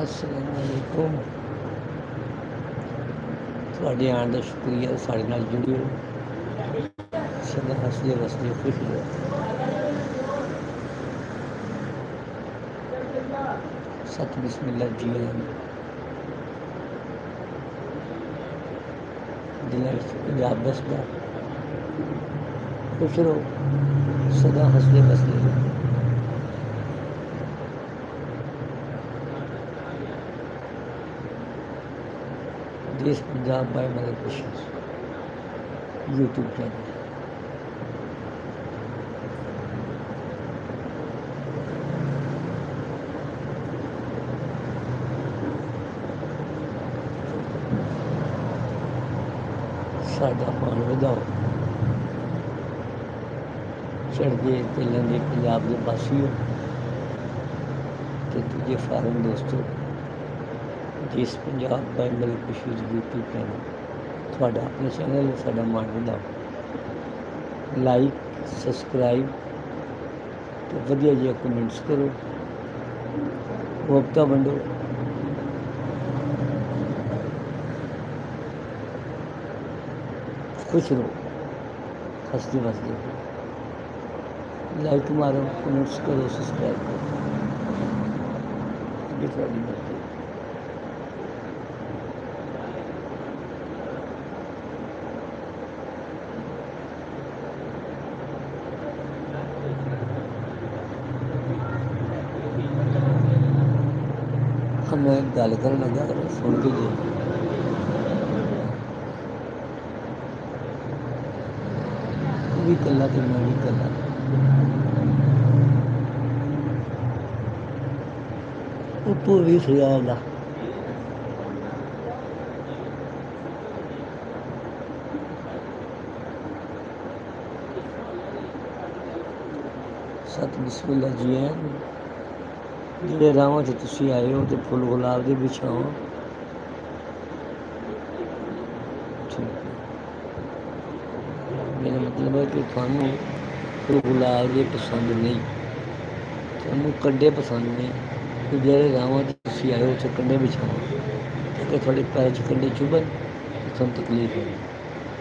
अस्सलामुअलैकुम। ਤੁਹਾਡੇ ਆਉਣ ਦਾ ਸ਼ੁਕਰੀਆ। ਸਾਡੇ ਨਾਲ ਜੁੜਿਓ, ਸਦਾ ਹੱਸਦੇ ਵਸਦੇ ਖੁਸ਼ ਰਹੋ। ਸਤ ਬਿਸਮਿਲ੍ਲਾ ਜੀ ਆਇਆਂ ਨੂੰ। ਦਿਲਾਂ ਵਿੱਚ ਪੰਜਾਬ ਵਸਦਾ, ਖੁਸ਼ ਰਹੋ, ਸਦਾ ਹੱਸਦੇ ਵਸਦੇ ਰਹੋ। ਦੇਸ਼ ਪੰਜਾਬ ਬਾਈ ਮਦਦ ਬਸ਼ੀਰ YouTube ਚੈਨਲ। ਸਾਡਾ ਮਾਣ ਵਧਾਓ। ਚੜ੍ਹਦੇ ਤੇ ਲੰਘੇ ਪੰਜਾਬ ਦੇ ਵਾਸੀਓ ਤੇ ਦੂਜੇ ਫਾਰਮ ਦੋਸਤੋ, ਦੇਸ਼ ਪੰਜਾਬ ਬਾਈ ਮਦਦ ਬਸ਼ੀਰ YouTube ਚੈਨਲ ਤੁਹਾਡਾ ਆਪਣਾ ਚੈਨਲ ਹੈ। ਸਾਡਾ ਮਾਣ ਵਧਾਓ, ਲਾਈਕ, ਸਬਸਕ੍ਰਾਈਬ ਤੇ ਵਧੀਆ ਜਿਹਾ ਕਮੈਂਟਸ ਕਰੋ, ਮੁਹੱਬਤਾਂ ਵੰਡੋ। खुश रहो, हंसते वसते रहो। लाइक मारो, कमेंट्स करो, सब्सक्राइब करो। ये थोड़ी मर्जी है। हम मैं गल कर लगा, सुन के जी भी कला तो मैं भी कला। उपो भी खयाल दा सत बिस्मिल्ला जी है। ਜਿਹੜੇ ਰਾਵਾਂ 'ਚ ਤੁਸੀਂ ਆਏ ਹੋ ਤੇ ਫੁੱਲ ਗੁਲਾਬ ਦੇ ਵਿਛਾਓ। ਮੇਰਾ ਮਤਲਬ ਹੈ ਕਿ ਤੁਹਾਨੂੰ ਫੁੱਲ ਗੁਲਾਬ ਦੇ ਪਸੰਦ ਨਹੀਂ, ਤੁਹਾਨੂੰ ਕੰਡੇ ਪਸੰਦ ਨਹੀਂ। ਕਿ ਜਿਹੜੇ ਰਾਵਾਂ 'ਚ ਤੁਸੀਂ ਆਏ ਹੋ ਉੱਥੇ ਕੰਡੇ ਵਿਛਾਓ, ਕਿ ਤੁਹਾਡੇ ਪੈਰ 'ਚ ਕੰਡੇ ਚੁਭਣ, ਤੁਹਾਨੂੰ ਤਕਲੀਫ ਹੋਵੇ।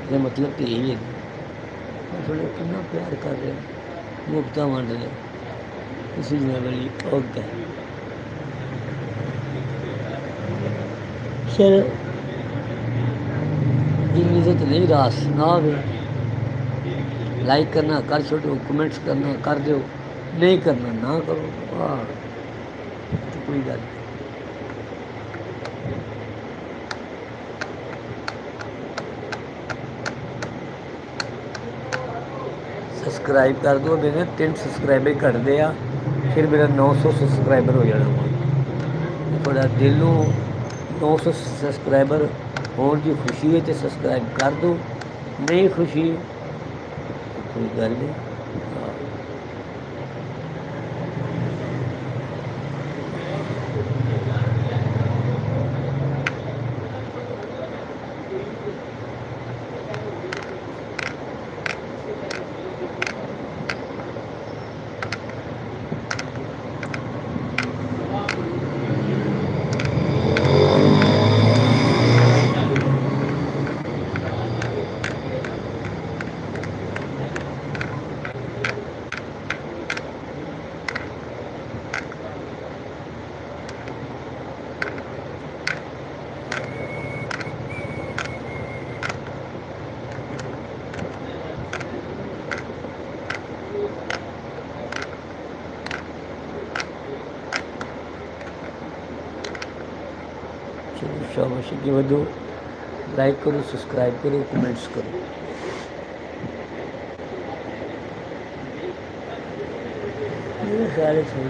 ਇਹਦਾ ਮਤਲਬ ਤਾਂ ਇਹੀ ਹੈ। ਮੈਂ ਤੁਹਾਡਾ ਕਿੰਨਾ ਪਿਆਰ ਕਰ ਰਿਹਾ, ਮੁਹੱਬਤਾਂ ਵੰਡ ਰਿਹਾ। ਤੁਸੀਂ ਜਿਵੇਂ ਵਾਲੀ ਔਰਤ ਹੈ। ਚਲੋ, ਜਿੰਨੀ ਇੱਜ਼ਤ ਨਹੀਂ ਰਾਸ ਨਾ ਹੋਵੇ, ਲਾਈਕ ਕਰਨਾ ਕਰ ਛੱਡੋ, ਕਮੈਂਟਸ ਕਰਨਾ ਕਰ ਦਿਓ, ਨਹੀਂ ਕਰਨਾ ਨਾ ਕਰੋ। ਵਾਹ, ਕੋਈ ਗੱਲ ਨਹੀਂ। ਸਬਸਕ੍ਰਾਈਬ ਕਰ ਦਿਓ। ਮੇਰੇ 3 ਸਬਸਕ੍ਰਾਈਬਰ ਘਟਦੇ ਆ, ਫਿਰ ਮੇਰਾ 900 ਸਬਸਕ੍ਰਾਈਬਰ ਹੋ ਜਾਣਾ ਵਾ। ਤੁਹਾਡਾ ਦਿਲੋਂ 900 ਸਬਸਕ੍ਰਾਈਬਰ ਹੋਣ ਦੀ ਖੁਸ਼ੀ ਹੈ ਤੇ ਸਬਸਕ੍ਰਾਈਬ ਕਰ ਦਿਓ। ਨਹੀਂ ਖੁਸ਼ੀ ਕੋਈ ਗੱਲ ਨਹੀਂ। शाबाश की वधो। लाइक करो, सब्सक्राइब करो, कमेंट्स करो। मेरे ख्याल से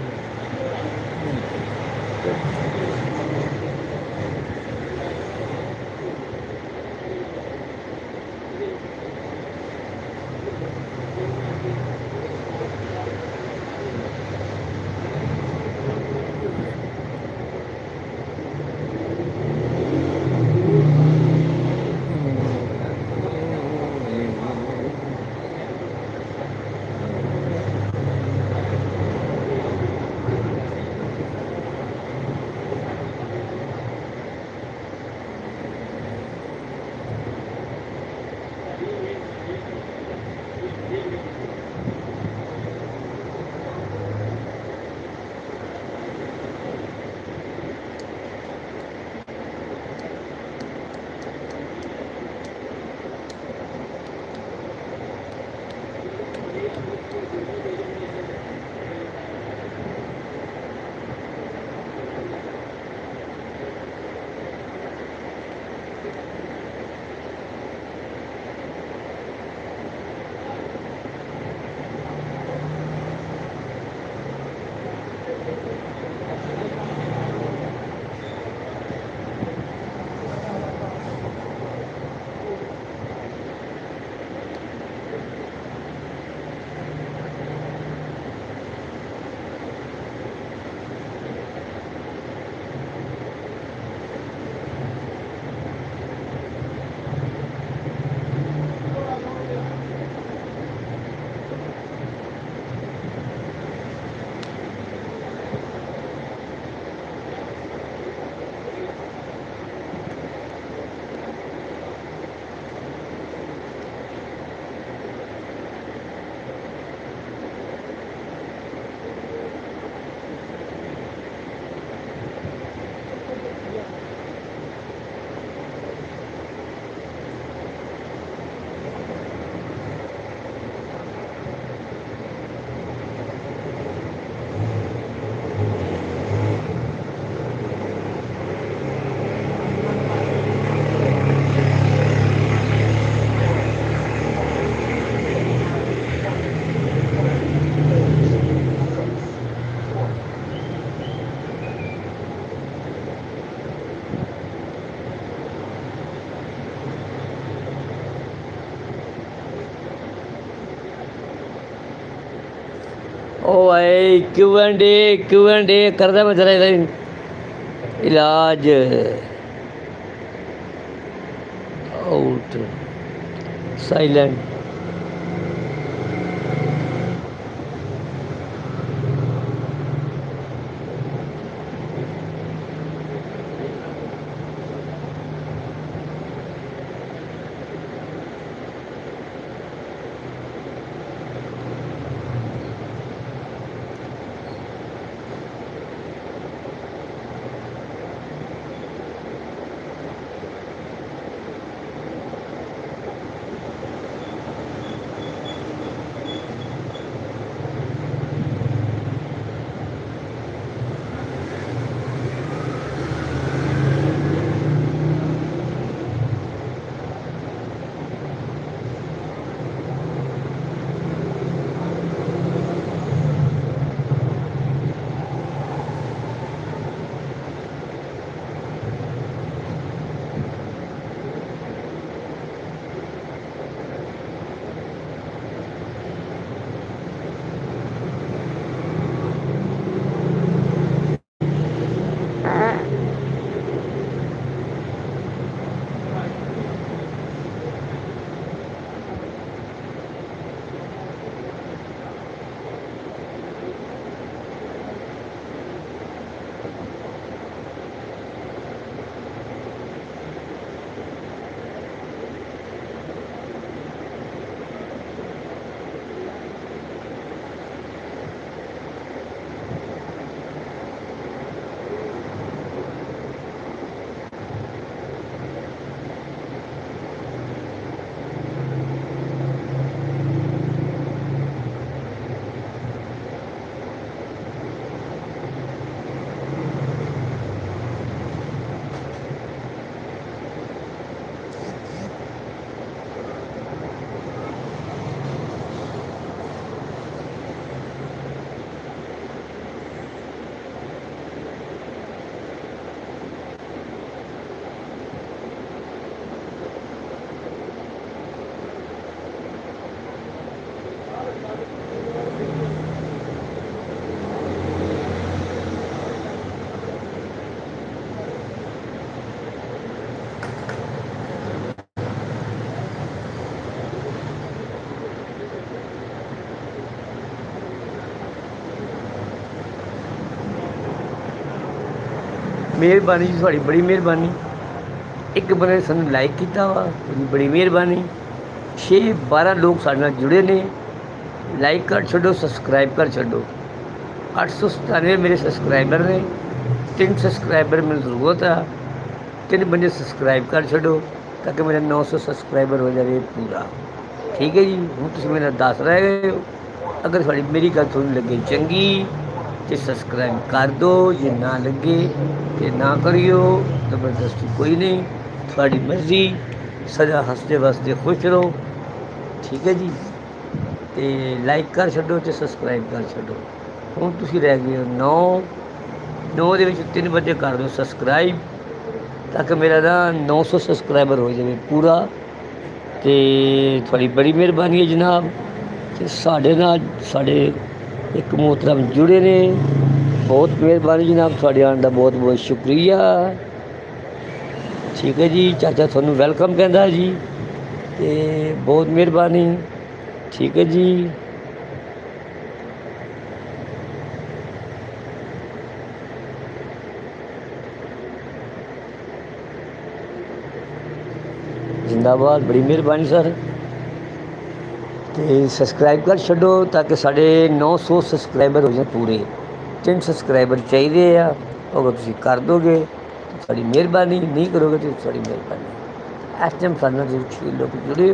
ओ भाई Q&A करदा मैं जरा इलाज आउट साइलेंट ਮਿਹਰਬਾਨੀ ਜੀ ਤੁਹਾਡੀ ਬੜੀ ਮਿਹਰਬਾਨੀ ਇੱਕ ਬੰਦੇ ਨੇ ਸਾਨੂੰ ਲਾਈਕ ਕੀਤਾ ਵਾ ਉਹਦੀ ਬੜੀ ਮਿਹਰਬਾਨੀ 6-12 ਲੋਕ ਸਾਡੇ ਨਾਲ ਜੁੜੇ ਨੇ ਲਾਈਕ ਕਰ ਛੱਡੋ ਸਬਸਕ੍ਰਾਈਬ ਕਰ ਛੱਡੋ 897 ਮੇਰੇ ਸਬਸਕ੍ਰਾਈਬਰ ਨੇ 3 ਸਬਸਕ੍ਰਾਈਬਰ ਮੈਨੂੰ ਜ਼ਰੂਰਤ ਆ 3 ਬੰਦੇ ਸਬਸਕ੍ਰਾਈਬ ਕਰ ਛੱਡੋ ਤਾਂ ਕਿ ਮੇਰਾ 900 ਸਬਸਕ੍ਰਾਈਬਰ ਹੋ ਜਾਵੇ ਪੂਰਾ ਠੀਕ ਹੈ ਜੀ ਹੁਣ ਤੁਸੀਂ ਮੇਰਾ 10 ਰਹਿ ਗਏ ਹੋ ਅਗਰ ਤੁਹਾਡੀ ਮੇਰੀ ਗੱਲ ਤੁਹਾਨੂੰ ਲੱਗੇ ਚੰਗੀ ਤੇ ਸਬਸਕ੍ਰਾਈਬ ਕਰ ਦਿਓ ਜੇ ਨਾ ਲੱਗੇ ਤੇ ਨਾ ਕਰਿਓ ਜ਼ਬਰਦਸਤੀ ਕੋਈ ਨਹੀਂ ਤੁਹਾਡੀ ਮਰਜ਼ੀ ਸਦਾ ਹੱਸਦੇ ਵਸਦੇ ਖੁਸ਼ ਰਹੋ ਠੀਕ ਹੈ ਜੀ ਤੇ ਲਾਈਕ ਕਰ ਛੱਡੋ ਤੇ ਸਬਸਕ੍ਰਾਈਬ ਕਰ ਛੱਡੋ ਹੁਣ ਤੁਸੀਂ ਰਹਿ ਗਏ ਹੋ 9 ਦੇ ਵਿੱਚ 3 ਵਜੇ ਕਰ ਦਿਓ ਸਬਸਕ੍ਰਾਈਬ ਤਾਂ ਕਿ ਮੇਰਾ ਨਾ 900 ਸਬਸਕ੍ਰਾਈਬਰ ਹੋ ਜਾਵੇ ਪੂਰਾ ਤੇ ਤੁਹਾਡੀ ਬੜੀ ਮਿਹਰਬਾਨੀ ਹੈ ਜਨਾਬ ਤੇ ਸਾਡੇ ਨਾਲ ਸਾਡੇ ਇੱਕ ਮੁਹਤਰਮ ਜੁੜੇ ਨੇ ਬਹੁਤ ਮਿਹਰਬਾਨੀ ਜਨਾਬ ਤੁਹਾਡੇ ਆਉਣ ਦਾ ਬਹੁਤ ਬਹੁਤ ਸ਼ੁਕਰੀਆ ਠੀਕ ਹੈ ਜੀ ਚਾਚਾ ਤੁਹਾਨੂੰ ਵੈਲਕਮ ਕਹਿੰਦਾ ਜੀ ਤੇ ਬਹੁਤ ਮਿਹਰਬਾਨੀ ਠੀਕ ਹੈ ਜੀ जिंदाबाद बड़ी मेहरबानी सर तो सबसक्राइब कर छो ताकि साढ़े 900 सबसक्राइबर हो जाए पूरे 3 सबसक्राइबर चाहिए अगर तुम कर दोगे तो साड़ी मेहरबानी नहीं करोगे तो साड़ी मेहरबानी इस टाइम साढ़े 6 लोग जुड़े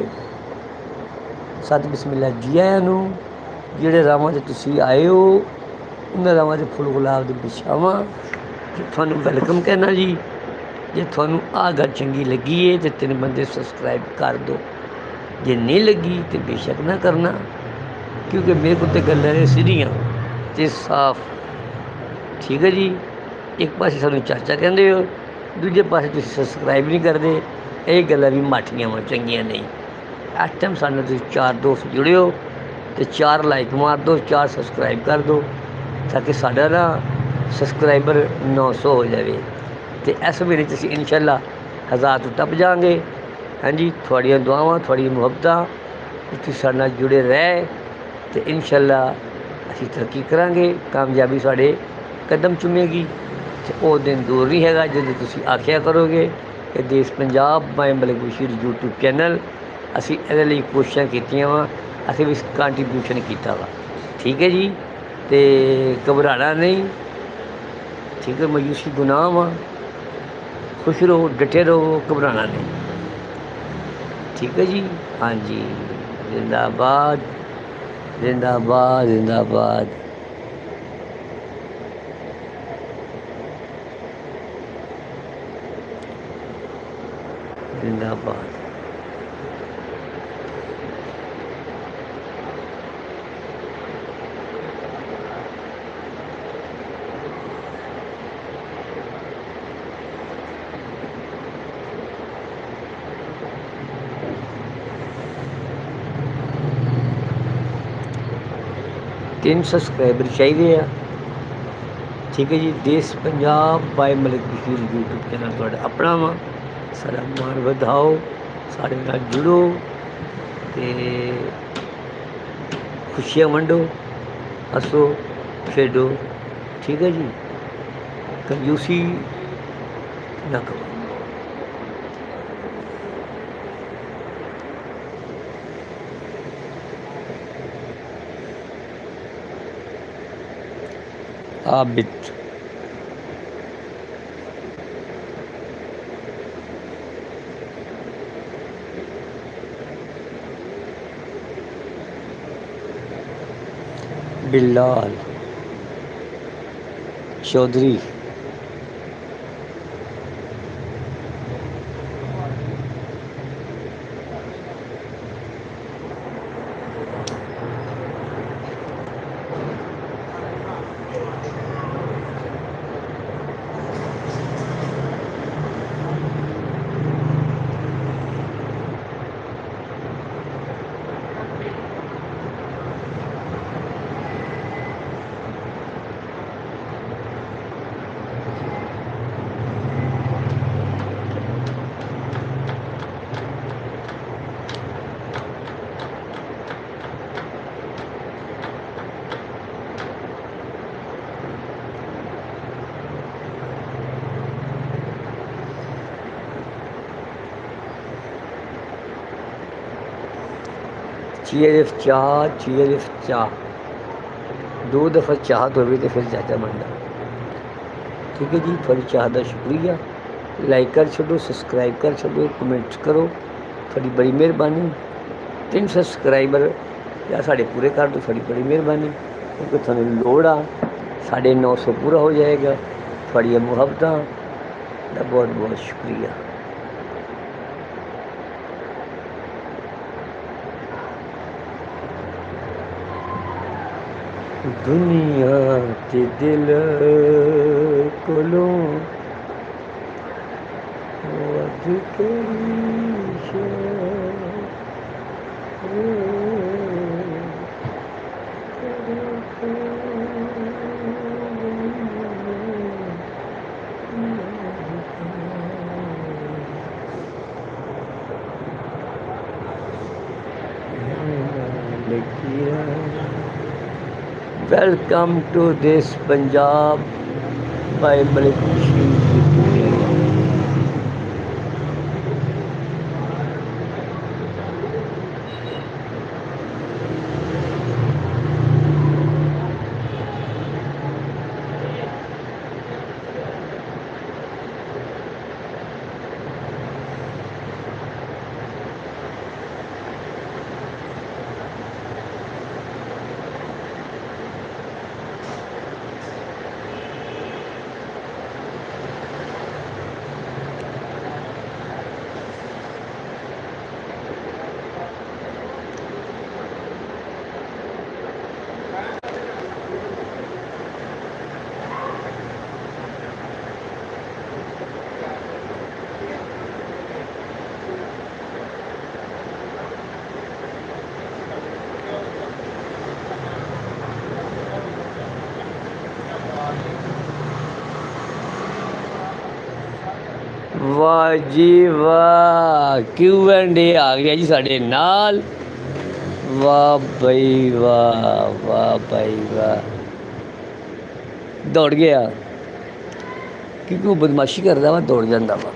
सत बिस्मिल्ला जी आया जोड़े रावां से तुम आए हो उन्होंने रावां से फुल गुलाब की बिछावां थानू वैलकम कहना जी जे थानू आ गल चंगी लगी है तो 3 बंदे सबसक्राइब कर दो जे नहीं लगी तो बेशक ना करना क्योंकि मेरे को तो गल्लां सीधियां ते साफ ठीक है जी एक पासे सानू चाचा कहते हो दूजे पासे तुसीं सबसक्राइब नहीं करते ये गल्लां भी माठियां वा चंगियां नहीं इस टाइम सानू तुसीं 4 दोस्त जुड़े हो तो 4 लाइक मार दो, 4 सबसक्राइब कर दो, ताकि साढ़ा ना सबसक्राइबर 900 हो जाए। तो इस महीने असीं इंशाअल्लाह 1000 तो टप जाएंगे। हाँ जी, थोड़ियां दुआवां, थोड़ी मुहब्बत, तुसीं साडे नाल जुड़े रहे तो इंशाअल्लाह असीं तरक्की करांगे, कामयाबी साडे कदम चूमेगी। तो वो दिन दूर नहीं हैगा जदों तुसीं आखिया करोगे कि Desh Punjab by Malik Bashir YouTube channel असीं इहदे लई कोशिशां कीतियां वा, असीं भी कंट्रीब्यूशन कीता वा। ठीक है जी, तो घबराना नहीं। ठीक है, मायूसी गुनाह वा, खुश रहो, डटे रहो, घबराना नहीं। ठीक है जी, हाँ जी, जिंदाबाद जिंदाबाद जिंदाबाद। जिंदाबाद। तीन सबसक्राइबर चाहिए। ठीक है जी, Desh Punjab by Malik Bashir YouTube channel तुहाडा अपना वा, सारा मान वधाओ, साढ़े नाल जुड़ो, ते खुशियां वंडो, हसो खेडो। ठीक है जी, कंजूसी ना करो। आबिद बिलाल चौधरी चीयरिफ चाह, चीयरिफ चाह, 2 दफ़ा चाहत होवे तो फिर चाचा बनता। ठीक है जी, थोड़ी चाह का शुक्रिया। लाइक कर छो, सबसक्राइब कर छो, कमेंट करो, थोड़ी बड़ी मेहरबानी। 3 सबसक्राइबर या साढ़े पूरे कर दो, थोड़ी बड़ी मेहरबानी, क्योंकि थानू लोड़ आ। 950 पूरा हो जाएगा। थोड़िया मुहब्बत का बहुत बहुत शुक्रिया। दुनिया के दिल कोलों वध केड़ी शै welcome to this Punjab by Malik Bashir. ਵਾਹ ਜੀ ਵਾਹ, Q&A ਆ ਗਿਆ ਜੀ ਸਾਡੇ ਨਾਲ। ਵਾਹ ਬਈ ਵਾਹ, ਵਾਹ ਬਈ ਵਾਹ, ਦੌੜ ਗਿਆ ਕਿਉਂਕਿ ਉਹ ਬਦਮਾਸ਼ੀ ਕਰਦਾ ਵਾ, ਦੌੜ ਜਾਂਦਾ ਵਾ।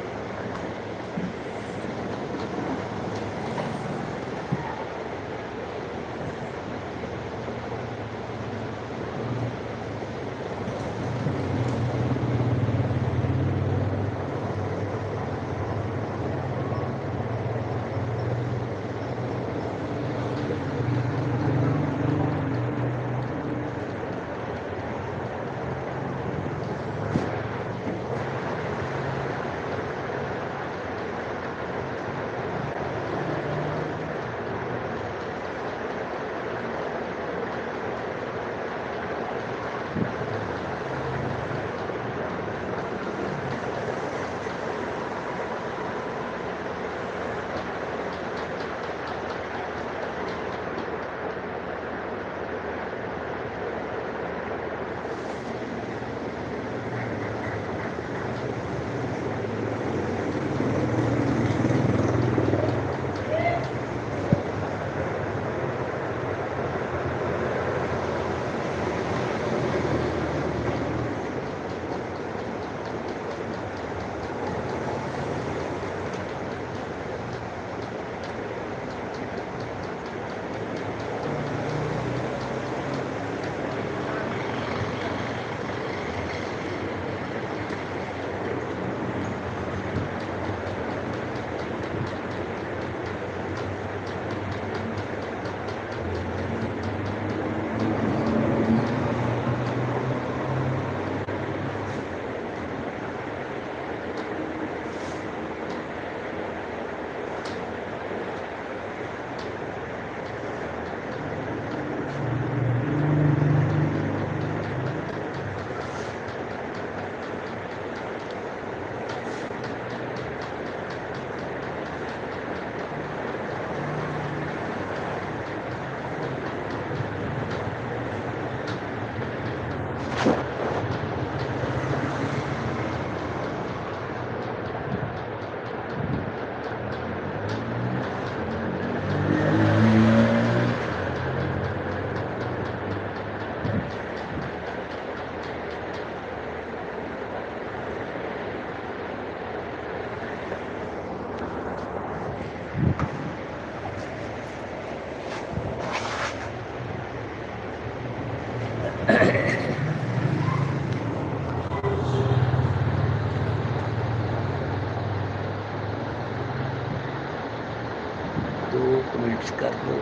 दो कमेंट्स कर दो,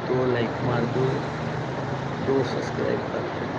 2 लाइक मार दो, 2 सब्सक्राइब कर दो।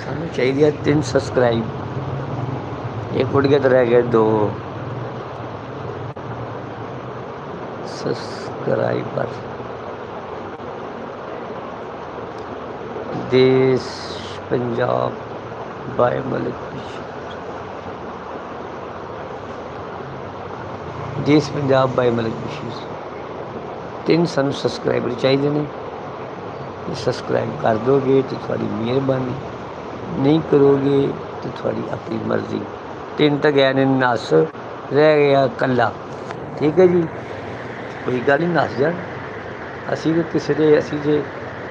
ਸਾਨੂੰ ਚਾਹੀਦੀ ਹੈ 3 ਸਬਸਕ੍ਰਾਈਬ, ਇੱਕ ਉੱਡ ਗਿਆ ਤਾਂ ਰਹਿ ਗਏ 2 ਸਬਸਕ੍ਰਾਈਬਰ। ਦੇਸ਼ ਪੰਜਾਬ ਬਾਏ ਮਲਿਕ ਪਿਸ਼ੌਰ, ਦੇਸ਼ ਪੰਜਾਬ ਬਾਏ ਮਲਿਕ ਪਿਸ਼ੌਰ। 3 ਸਾਨੂੰ ਸਬਸਕ੍ਰਾਈਬਰ ਚਾਹੀਦੇ ਨੇ। ਸਬਸਕ੍ਰਾਈਬ ਕਰ ਦੋਗੇ ਤਾਂ ਤੁਹਾਡੀ ਮਿਹਰਬਾਨੀ, ਨਹੀਂ ਕਰੋਗੇ ਤਾਂ ਤੁਹਾਡੀ ਆਪਣੀ ਮਰਜ਼ੀ। 3 ਤਾਂ ਗਏ ਨੇ ਨੱਸ, ਰਹਿ ਗਿਆ ਇਕੱਲਾ। ਠੀਕ ਹੈ ਜੀ, ਕੋਈ ਗੱਲ ਨਹੀਂ, ਨੱਸ ਜਾਣ। ਅਸੀਂ ਤਾਂ ਕਿਸੇ ਦੇ, ਅਸੀਂ ਜੇ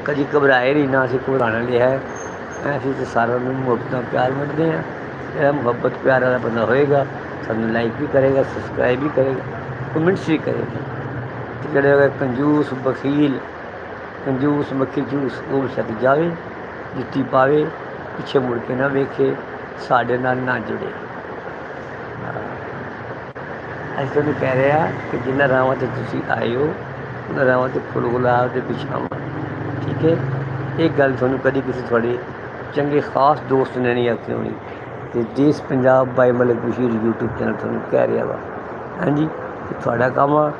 ਕਦੀ ਘਬਰਾਏ ਨਹੀਂ, ਨਾ ਅਸੀਂ ਘਬਰਾਉਣਾ ਲਿਆ ਹੈ। ਅਸੀਂ ਤਾਂ ਸਾਰਿਆਂ ਨੂੰ ਮੁਹੱਬਤ ਨਾਲ ਪਿਆਰ ਮੰਨਦੇ ਹਾਂ। ਜਿਹੜਾ ਮੁਹੱਬਤ ਪਿਆਰ ਵਾਲਾ ਬੰਦਾ ਹੋਏਗਾ ਸਾਨੂੰ ਲਾਈਕ ਵੀ ਕਰੇਗਾ, ਸਬਸਕ੍ਰਾਈਬ ਵੀ ਕਰੇਗਾ, ਕਮੈਂਟਸ ਵੀ ਕਰੇਗਾ। ਅਤੇ ਜਿਹੜੇ ਹੋਏ ਕੰਜੂਸ ਬਖੀਲ, ਕੰਜੂਸ ਮੱਖੀ ਜੂਸ, ਉਹ ਛੱਡ ਜਾਵੇ, ਜੁੱਤੀ ਪਾਵੇ, ਪਿੱਛੇ ਮੁੜ ਕੇ ਨਾ ਵੇਖੇ, ਸਾਡੇ ਨਾਲ ਨਾ ਜੁੜੇ। ਅਸੀਂ ਤੁਹਾਨੂੰ ਕਹਿ ਰਹੇ ਹਾਂ ਕਿ ਜਿਨ੍ਹਾਂ ਰਾਹਾਂ 'ਤੇ ਤੁਸੀਂ ਆਏ ਹੋ ਉਹਨਾਂ ਰਾਹਾਂ 'ਤੇ ਫੁੱਲ ਗੁਲਾਬ ਦੇ ਵਿਛਾਵਾਂ। ਠੀਕ ਹੈ, ਇਹ ਗੱਲ ਤੁਹਾਨੂੰ ਕਦੀ ਕਿਸੇ ਤੁਹਾਡੇ ਚੰਗੇ ਖਾਸ ਦੋਸਤ ਨੇ ਨਹੀਂ ਆਖੀ ਹੋਣੀ ਕਿ ਦੇਸ਼ ਪੰਜਾਬ ਬਾਈ ਮਲਿਕ ਬਸ਼ੀਰ YouTube ਚੈਨਲ ਤੁਹਾਨੂੰ ਕਹਿ ਰਿਹਾ ਵਾ। ਹਾਂਜੀ, ਤੁਹਾਡਾ ਕੰਮ ਆ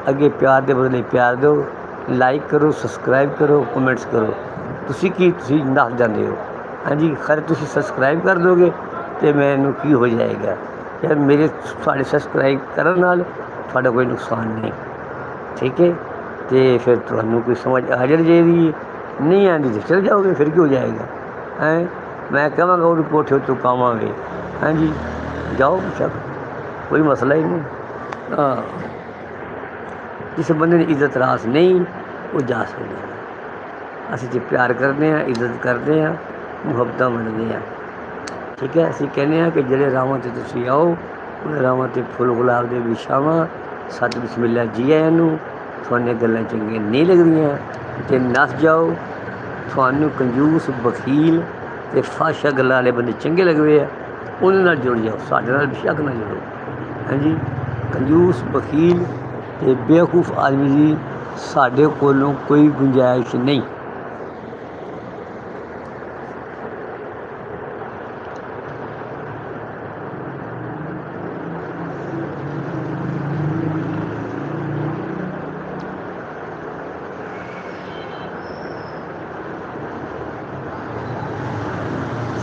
ਅੱਗੇ ਪਿਆਰ ਦੇ ਬਦਲੇ ਪਿਆਰ ਦਿਓ, ਲਾਈਕ ਕਰੋ, ਸਬਸਕ੍ਰਾਈਬ ਕਰੋ, ਕਮੈਂਟਸ ਕਰੋ। ਤੁਸੀਂ ਨੱਸ ਜਾਂਦੇ ਹੋ। ਹਾਂਜੀ, ਖੈਰ ਤੁਸੀਂ ਸਬਸਕ੍ਰਾਈਬ ਕਰ ਦਿਓਗੇ ਅਤੇ ਮੈਨੂੰ ਕੀ ਹੋ ਜਾਏਗਾ ਯਾਰ, ਮੇਰੇ ਤੁਹਾਡੇ ਸਬਸਕ੍ਰਾਈਬ ਕਰਨ ਨਾਲ ਤੁਹਾਡਾ ਕੋਈ ਨੁਕਸਾਨ ਨਹੀਂ, ਠੀਕ ਹੈ। ਅਤੇ ਫਿਰ ਤੁਹਾਨੂੰ ਕੋਈ ਸਮਝ ਆ ਜਾਣੀ ਚਾਹੀਦੀ, ਨਹੀਂ ਆਉਂਦੀ ਤਾਂ ਚਲੇ ਜਾਓਗੇ, ਫਿਰ ਕੀ ਹੋ ਜਾਏਗਾ ਹੈਂ। ਮੈਂ ਕਹਾਂਗਾ ਉਹ ਕੋਠੇ ਉੱਤੋਂ ਪਾਵਾਂਗੇ, ਹਾਂਜੀ ਜਾਓ ਬੇਸ਼ੱਕ, ਕੋਈ ਮਸਲਾ ਹੀ ਨਹੀਂ। ਹਾਂ, ਜਿਸ ਬੰਦੇ ਦੀ ਇੱਜ਼ਤ ਰਾਸ ਨਹੀਂ ਉਹ ਜਾ ਸਕਦਾ। ਅਸੀਂ ਜੇ ਪਿਆਰ ਕਰਦੇ ਹਾਂ, ਇੱਜ਼ਤ ਕਰਦੇ ਹਾਂ, ਮੁਹੱਬਤਾਂ ਮੰਨਦੇ ਹਾਂ, ਠੀਕ ਹੈ। ਅਸੀਂ ਕਹਿੰਦੇ ਹਾਂ ਕਿ ਜਿਹੜੇ ਰਾਹਾਂ 'ਤੇ ਤੁਸੀਂ ਆਓ ਉਹਨਾਂ ਰਾਹਾਂ 'ਤੇ ਫੁੱਲ ਗੁਲਾਬ ਦੇ ਵਿਛਾਵਾਂ, ਸਤ ਬਿਸਮਿਲ੍ਲਾ ਜੀ ਆਇਆਂ ਨੂੰ। ਤੁਹਾਨੂੰ ਗੱਲਾਂ ਚੰਗੀਆਂ ਨਹੀਂ ਲੱਗਦੀਆਂ ਅਤੇ ਨੱਸ ਜਾਓ। ਤੁਹਾਨੂੰ ਕੰਜੂਸ, ਬਖੀਲ ਅਤੇ ਫਾਸ਼ਾ ਗੱਲਾਂ ਵਾਲੇ ਬੰਦੇ ਚੰਗੇ ਲੱਗਦੇ ਆ, ਉਹਨਾਂ ਨਾਲ ਜੁੜ ਜਾਓ, ਸਾਡੇ ਨਾਲ ਬੇਸ਼ੱਕ ਨਾ ਜੁੜੋ। ਹਾਂਜੀ, ਕੰਜੂਸ, ਬਖੀਲ ਅਤੇ ਬੇਵਕੂਫ ਆਦਮੀ ਦੀ ਸਾਡੇ ਕੋਲੋਂ ਕੋਈ ਗੁੰਜਾਇਸ਼ ਨਹੀਂ।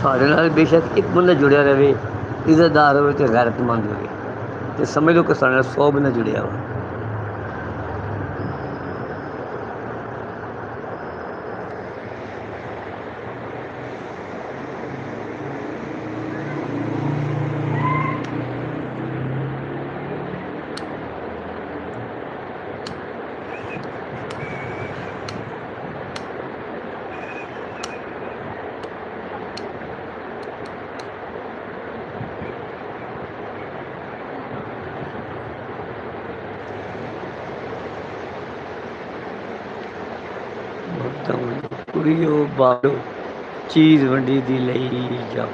ਸਾਡੇ ਨਾਲ ਬੇਸ਼ੱਕ ਇੱਕ ਬੰਦਾ ਜੁੜਿਆ ਰਹੇ, ਇੱਜ਼ਤਦਾਰ ਹੋਵੇ ਅਤੇ ਗੈਰਤਮੰਦ ਹੋਵੇ, ਅਤੇ ਸਮਝ ਲਓ ਕਿ ਸਾਡੇ ਨਾਲ 100 ਬੰਦਾ ਜੁੜਿਆ ਵਾ। ਕੁੜੀਓ ਬਾਲੋ ਚੀਜ਼ ਵੰਡੀ ਦੀ ਲਈ ਜਾਓ।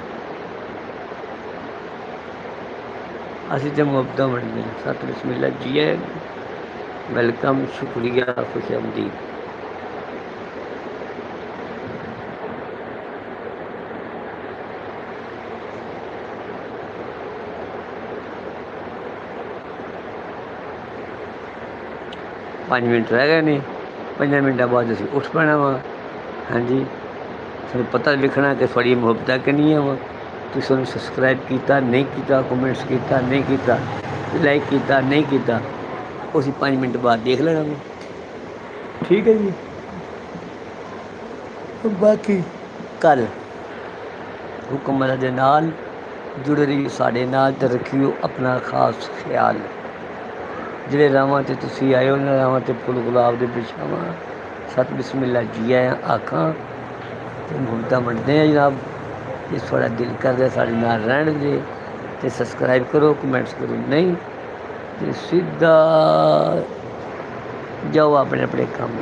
ਅਸੀਂ ਤਾਂ ਮੁਹੱਬਤਾਂ ਵੰਡਦੇ ਹਾਂ। ਸਤ ਬਿਸਮਿਲ੍ਲਾ ਜੀ ਆਇਆਂ ਨੂੰ, ਵੈਲਕਮ, ਸ਼ੁਕਰੀਆ, ਖੁਸ਼ ਆਮਦੀਦ। ਪੰਜ ਮਿੰਟ ਰਹਿ ਗਏ ਨੇ, 5 ਮਿੰਟਾਂ ਬਾਅਦ ਅਸੀਂ ਉੱਠ ਪੈਣਾ ਵਾ। ਹਾਂਜੀ, ਤੁਹਾਨੂੰ ਪਤਾ ਲਿਖਣਾ ਕਿ ਤੁਹਾਡੀ ਮੁਹੱਬਤਾਂ ਕਿੰਨੀਆਂ ਵਾ। ਤੁਸੀਂ ਉਹਨੂੰ ਸਬਸਕ੍ਰਾਈਬ ਕੀਤਾ ਨਹੀਂ ਕੀਤਾ, ਕਮੈਂਟਸ ਕੀਤਾ ਨਹੀਂ ਕੀਤਾ, ਲਾਈਕ ਕੀਤਾ ਨਹੀਂ ਕੀਤਾ, ਉਹ ਅਸੀਂ 5 ਮਿੰਟ ਬਾਅਦ ਦੇਖ ਲੈਣਾ ਵਾ, ਠੀਕ ਹੈ ਜੀ। ਬਾਕੀ ਕੱਲ੍ਹ ਹੁਕਮ ਅੱਲਾ ਦੇ ਨਾਲ ਜੁੜੇ ਰਹੀਓ ਸਾਡੇ ਨਾਲ, ਅਤੇ ਰੱਖਿਓ ਆਪਣਾ ਖਾਸ ਖਿਆਲ। ਜਿਹੜੇ ਰਾਹਾਂ 'ਤੇ ਤੁਸੀਂ ਆਏ ਉਹਨਾਂ ਰਾਹਾਂ 'ਤੇ ਫੁੱਲ ਗੁਲਾਬ ਦੇ ਵਿਛਾਵਾਂ, ਸਤ ਬਿਸਮਿਲ੍ਲਾ ਜੀ ਆਇਆਂ ਆਖਾਂ ਅਤੇ ਮੁਹੱਬਤਾਂ ਵੰਡਦੇ ਹਾਂ ਜਨਾਬ। ਜੇ ਤੁਹਾਡਾ ਦਿਲ ਕਰਦਾ ਸਾਡੇ ਨਾਲ ਰਹਿਣ ਦੇ ਅਤੇ ਸਬਸਕ੍ਰਾਈਬ ਕਰੋ, ਕਮੈਂਟਸ ਕਰੋ, ਨਹੀਂ ਅਤੇ ਸਿੱਧਾ ਜਾਓ ਆਪਣੇ ਆਪਣੇ ਕੰਮ।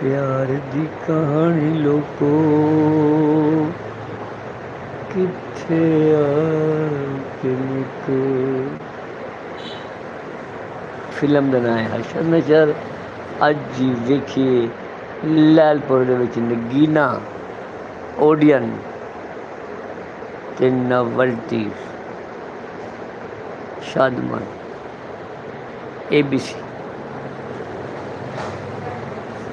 ਪਿਆਰ ਦੀ ਕਹਾਣੀ ਲੋਕੋ ਕਿੱਥੇ ਆ ਕੇ ਮੁੱਕੇ। ਫਿਲਮ ਦਾ ਨਾਂ ਹੈ ਹਸ਼ਰ ਨਸ਼ਰ। ਅੱਜ ਹੀ ਵੇਖੀਏ ਲੈਲਪੁਰ ਦੇ ਵਿੱਚ ਨਗੀਨਾ, ਓਡੀਅਨ ਅਤੇ ਨਵਲਟੀ, ਸ਼ਾਦਮਾਨ, ABC।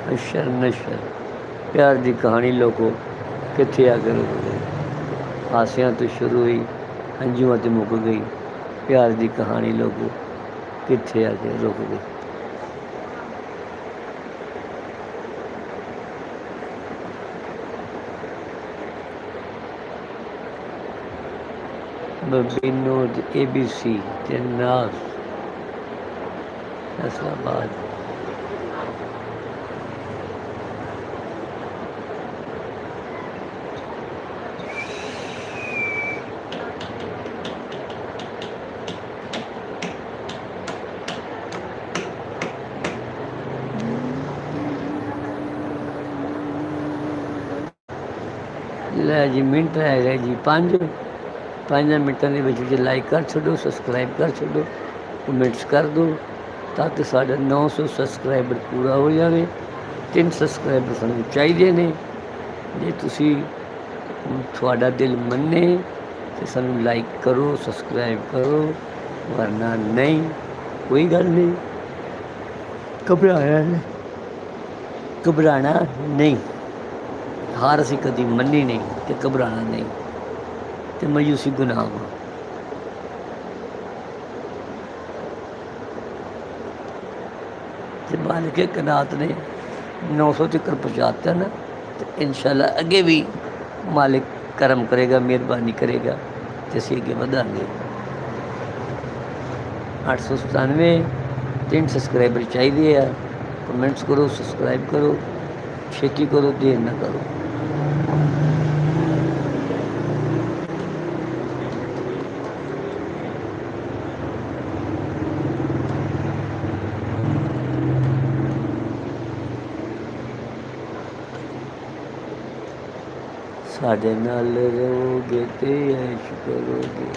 ਹਸ਼ਰ ਨਸ਼ਰ, ਪਿਆਰ ਦੀ ਕਹਾਣੀ ਲੋਕੋ ਕਿੱਥੇ ਆ ਕੇ ਰੁਕ ਗਈ। ਹਾਸਿਆਂ ਤੋਂ ਸ਼ੁਰੂ ਹੋਈ, ਹੰਝੂਆਂ 'ਤੇ ਮੁੱਕ ਗਈ। ਪਿਆਰ ਦੀ ਕਹਾਣੀ ਲੋਕੋ ਕਿੱਥੇ ਆ ਕੇ ਰੁਕ ਗਈ। ਵਿਨੋਦ, ABC ਅਤੇ ਨਾਜ਼, ਫੈਸਲਾਬਾਦ। ਹੈ ਜੀ, ਮਿੰਟ ਰਹਿ ਗਏ ਜੀ 5। 5 ਮਿੰਟਾਂ ਦੇ ਵਿੱਚ ਲਾਈਕ ਕਰ ਛੱਡੋ, ਸਬਸਕ੍ਰਾਈਬ ਕਰ ਛੱਡੋ, ਕਮੈਂਟਸ ਕਰ ਦਿਓ ਤਾਂ ਕਿ ਸਾਡਾ 900 ਸਬਸਕ੍ਰਾਈਬਰ ਪੂਰਾ ਹੋ ਜਾਵੇ। 3 ਸਬਸਕ੍ਰਾਈਬਰ ਸਾਨੂੰ ਚਾਹੀਦੇ ਨੇ। ਜੇ ਤੁਸੀਂ ਤੁਹਾਡਾ ਦਿਲ ਮੰਨੇ ਤਾਂ ਸਾਨੂੰ ਲਾਈਕ ਕਰੋ, ਸਬਸਕ੍ਰਾਈਬ ਕਰੋ, ਵਰਨਾ ਨਹੀਂ, ਕੋਈ ਗੱਲ ਨਹੀਂ। ਘਬਰਾਉਣਾ ਨਹੀਂ। ਹਾਰ ਅਸੀਂ ਕਦੀ ਮੰਨੀ ਨਹੀਂ ਅਤੇ ਘਬਰਾਉਣਾ ਨਹੀਂ, ਅਤੇ ਮਾਯੂਸੀ ਗੁਨਾਹ ਵਾ। ਤੇ ਮਾਲਿਕ ਕਾਇਨਾਤ ਨੇ 900 ਤੱਕ ਪਹੁੰਚਾ ਦਿੱਤਾ ਨਾ, ਅਤੇ ਇਨਸ਼ਾਅੱਲਾ ਅੱਗੇ ਵੀ ਮਾਲਿਕ ਕਰਮ ਕਰੇਗਾ, ਮਿਹਰਬਾਨੀ ਕਰੇਗਾ ਅਤੇ ਅਸੀਂ ਅੱਗੇ ਵਧਾਂਗੇ। 897 3 ਸਬਸਕ੍ਰਾਈਬਰ ਚਾਹੀਦੇ ਆ। ਕਮੈਂਟਸ ਕਰੋ, ਸਬਸਕ੍ਰਾਈਬ ਕਰੋ, ਛੇਤੀ ਕਰੋ, ਦੇਰ ਨਾ ਕਰੋ। ਸਾਡੇ ਨਾਲ ਰਹੋਗੇ ਤੇ ਐਸ਼ ਕਰੋਗੇ।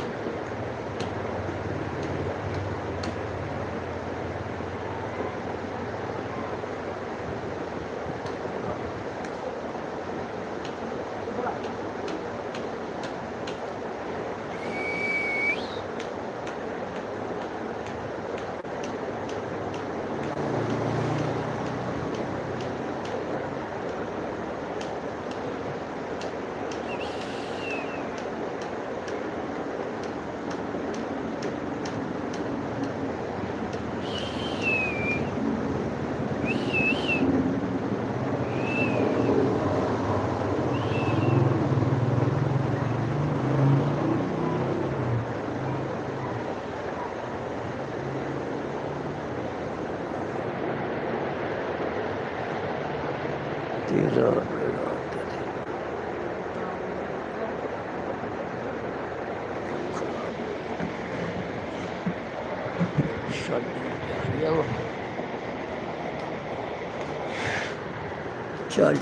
ਤੇਰਾ ਚੱਲ